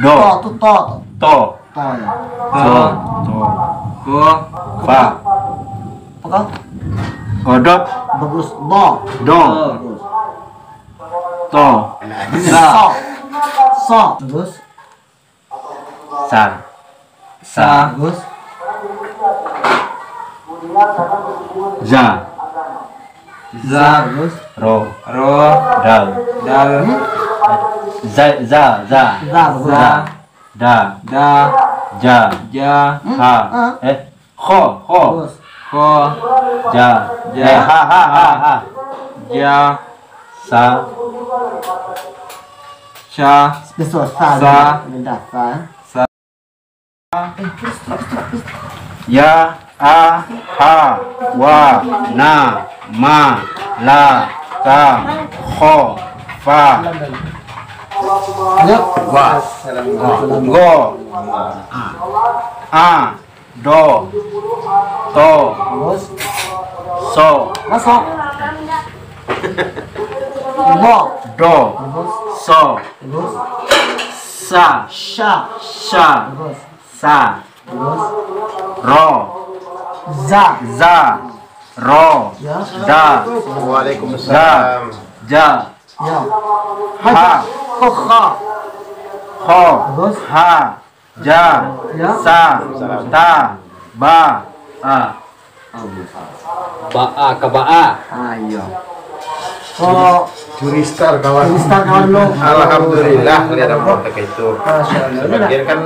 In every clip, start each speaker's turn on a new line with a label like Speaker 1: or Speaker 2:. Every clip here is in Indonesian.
Speaker 1: Do.
Speaker 2: To, to.
Speaker 1: To.
Speaker 2: To ya.
Speaker 1: So. To.
Speaker 3: Ko.
Speaker 1: Fa.
Speaker 2: Apa?
Speaker 1: Odot.
Speaker 2: Bagus. Do.
Speaker 1: Do.
Speaker 2: Bagus.
Speaker 1: To.
Speaker 2: So. So. Bagus.
Speaker 1: Sa. Sa.
Speaker 2: Bagus.
Speaker 1: Za.
Speaker 3: Za.
Speaker 2: Bagus.
Speaker 1: Ro.
Speaker 3: Ro.
Speaker 1: Dal.
Speaker 3: Dal.
Speaker 1: Za. Za. Za.
Speaker 2: Za. Bagus.
Speaker 1: Za. Da.
Speaker 3: Da.
Speaker 1: Ja.
Speaker 3: Ja.
Speaker 1: Ha. Kho. Kho.
Speaker 2: Bagus.
Speaker 3: Ko.
Speaker 1: Ja.
Speaker 3: Ja.
Speaker 1: Ha. Ha. Ha. Ha.
Speaker 3: Ja.
Speaker 1: Sa.
Speaker 3: Sha.
Speaker 2: Besok. Sa.
Speaker 3: Sa.
Speaker 2: Benda. Sa.
Speaker 1: Ya. A. Ha. Wa. Na. Ma. La. Ka. Kho. Fa.
Speaker 2: Ayo.
Speaker 1: Wa. Go. A. Do. To.
Speaker 2: Bagus.
Speaker 1: So.
Speaker 2: Masuk. Bo.
Speaker 1: Do.
Speaker 2: Bagus.
Speaker 1: So.
Speaker 2: Bagus.
Speaker 1: Sa.
Speaker 2: Sha.
Speaker 1: Sha.
Speaker 2: Bagus.
Speaker 1: Sa.
Speaker 2: Bagus.
Speaker 1: Ro.
Speaker 2: Za.
Speaker 1: Za. Ro.
Speaker 2: Ya.
Speaker 1: Da.
Speaker 4: Waalaikumsalam.
Speaker 1: Ja.
Speaker 2: Ya.
Speaker 1: Ha.
Speaker 2: Ko. Kha.
Speaker 1: Kho.
Speaker 2: Bagus.
Speaker 1: Ha. Ja.
Speaker 2: Ya.
Speaker 1: Sa. Ta. Ba. A.
Speaker 3: Ba'a ka ba'a.
Speaker 2: Ayo. Ko.
Speaker 4: Juristar kawan.
Speaker 2: Juristar kawan lo.
Speaker 4: Alhamdulillah lihat apa itu.
Speaker 2: Masya Allah.
Speaker 4: Sebagian kan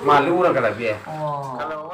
Speaker 4: malu orang kalau dia.
Speaker 2: Oh.
Speaker 4: Kalau